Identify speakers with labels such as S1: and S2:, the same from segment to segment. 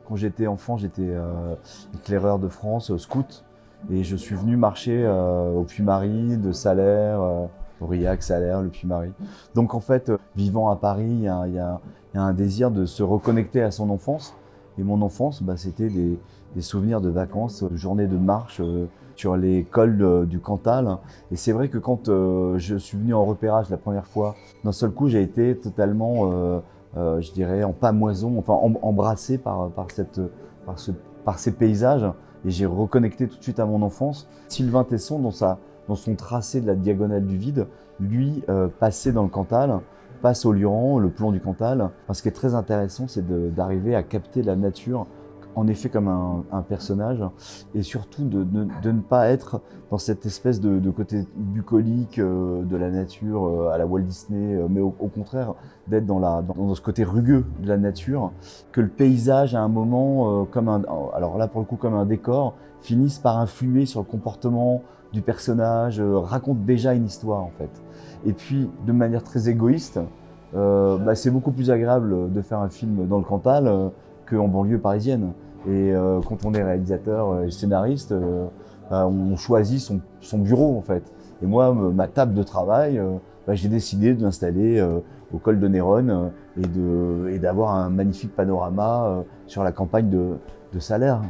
S1: Quand j'étais enfant, j'étais éclaireur de France, scout, et je suis venu marcher au Puy-Marie, de Salaire, Aurillac, Salaire, le Puy-Marie. Donc en fait, vivant à Paris, il y a un désir de se reconnecter à son enfance. Et mon enfance, c'était des souvenirs de vacances, de journées de marche sur les cols du Cantal. Et c'est vrai que quand je suis venu en repérage la première fois, d'un seul coup, j'ai été totalement je dirais en pamoison, enfin embrassé par ces paysages, et j'ai reconnecté tout de suite à mon enfance. Sylvain Tesson, dans son tracé de la diagonale du vide, lui passait dans le Cantal, passe au Luran, le plan du Cantal. Enfin, ce qui est très intéressant, c'est d'arriver à capter la nature en effet comme un personnage, et surtout de ne pas être dans cette espèce de côté bucolique de la nature à la Walt Disney, mais au contraire d'être dans ce côté rugueux de la nature, que le paysage à un moment, alors là pour le coup comme un décor, finisse par influer sur le comportement du personnage, raconte déjà une histoire en fait. Et puis de manière très égoïste, c'est beaucoup plus agréable de faire un film dans le Cantal qu'en banlieue parisienne. Et quand on est réalisateur et scénariste, on choisit son bureau en fait. Et moi, ma table de travail, j'ai décidé de l'installer au col de Néronne et d'avoir un magnifique panorama sur la campagne de Salaire.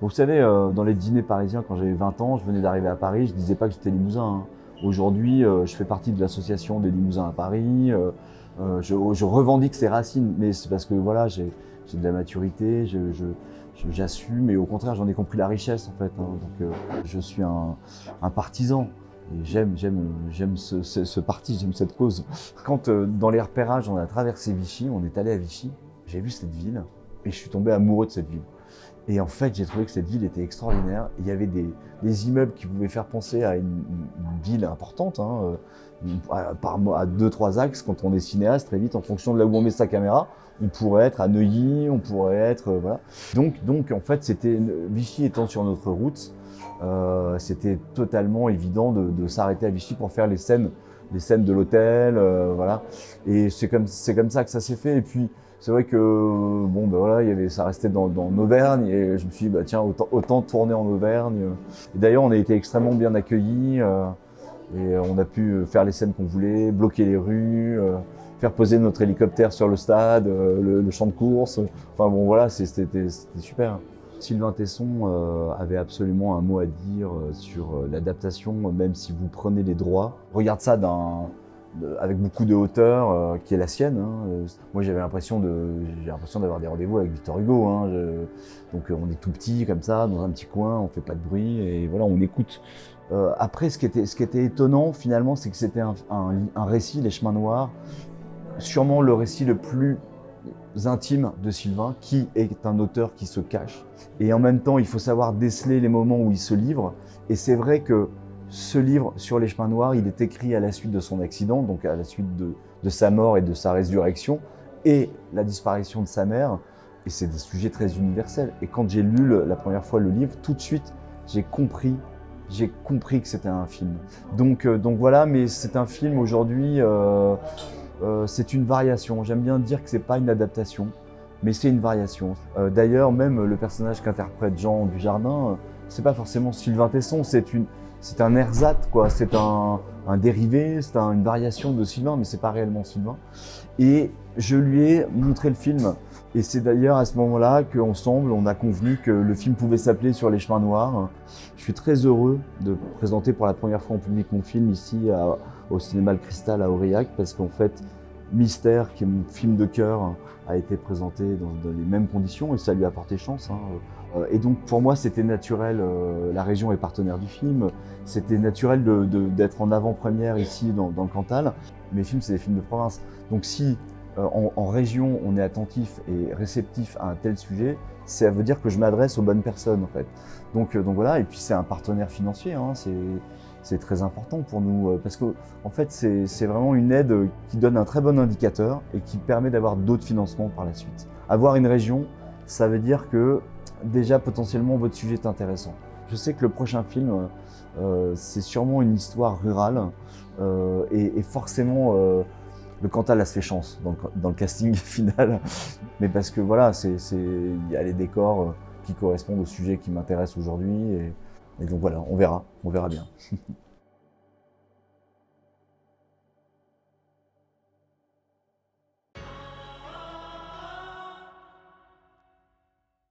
S1: Vous savez, dans les dîners parisiens, quand j'avais 20 ans, je venais d'arriver à Paris, je disais pas que j'étais limousin, hein. Aujourd'hui, je fais partie de l'association des Limousins à Paris. Je revendique ces racines, mais c'est parce que voilà, j'ai de la maturité, j'assume, et au contraire, j'en ai compris la richesse en fait, hein. Donc, je suis un partisan. Et j'aime ce parti, j'aime cette cause. Quand dans les repérages, on a traversé Vichy, on est allé à Vichy, j'ai vu cette ville et je suis tombé amoureux de cette ville. Et en fait, j'ai trouvé que cette ville était extraordinaire. Il y avait des immeubles qui pouvaient faire penser à une ville importante, hein, à 2-3 axes. Quand on est cinéaste, très vite, en fonction de là où on met sa caméra, on pourrait être à Neuilly, on pourrait être voilà. Donc en fait, Vichy étant sur notre route, c'était totalement évident de s'arrêter à Vichy pour faire les scènes de l'hôtel, voilà. Et c'est comme ça que ça s'est fait. Et puis c'est vrai que voilà, ça restait dans Auvergne, et je me suis dit tiens, autant tourner en Auvergne. Et d'ailleurs, on a été extrêmement bien accueillis, et on a pu faire les scènes qu'on voulait, bloquer les rues, faire poser notre hélicoptère sur le stade, le champ de course. Enfin bon, voilà, c'était super. Sylvain Tesson avait absolument un mot à dire sur l'adaptation, même si vous prenez les droits. Regarde ça avec beaucoup de hauteur, qui est la sienne, hein. Moi, j'ai l'impression d'avoir des rendez-vous avec Victor Hugo, hein. Donc, on est tout petit comme ça, dans un petit coin, on fait pas de bruit, et voilà, on écoute. Après, ce qui était étonnant, finalement, c'est que c'était un récit, Les Chemins Noirs, sûrement le récit le plus intime de Sylvain, qui est un auteur qui se cache. Et en même temps, il faut savoir déceler les moments où il se livre. Et c'est vrai que ce livre sur les chemins noirs, il est écrit à la suite de son accident, donc à la suite de sa mort et de sa résurrection, et la disparition de sa mère. Et c'est des sujets très universels. Et quand j'ai lu la première fois le livre, tout de suite, j'ai compris que c'était un film. Donc voilà, mais c'est un film aujourd'hui, c'est une variation. J'aime bien dire que c'est pas une adaptation, mais c'est une variation. D'ailleurs, même le personnage qu'interprète Jean Dujardin, c'est pas forcément Sylvain Tesson, c'est un ersatz, quoi. C'est un dérivé, c'est une variation de Sylvain, mais c'est pas réellement Sylvain. Et je lui ai montré le film. Et c'est d'ailleurs à ce moment-là qu'ensemble, on a convenu que le film pouvait s'appeler Sur les chemins noirs. Je suis très heureux de présenter pour la première fois en public mon film ici au cinéma Le Cristal à Aurillac, parce qu'en fait, Mystère, qui est mon film de cœur, a été présenté dans les mêmes conditions, et ça lui a porté chance, hein. Et donc pour moi, c'était naturel, la région est partenaire du film, c'était naturel d'être en avant-première ici dans le Cantal. Mes films, c'est des films de province. Donc si en région, on est attentif et réceptif à un tel sujet, ça veut dire que je m'adresse aux bonnes personnes en fait. Donc voilà, et puis c'est un partenaire financier, hein, c'est très important pour nous, parce que en fait, c'est vraiment une aide qui donne un très bon indicateur et qui permet d'avoir d'autres financements par la suite. Avoir une région, ça veut dire que déjà potentiellement votre sujet est intéressant. Je sais que le prochain film, c'est sûrement une histoire rurale, et forcément Le Cantal a se fait chance dans le casting final, mais parce que voilà, il y a les décors qui correspondent au sujet qui m'intéresse aujourd'hui, et donc voilà, on verra bien.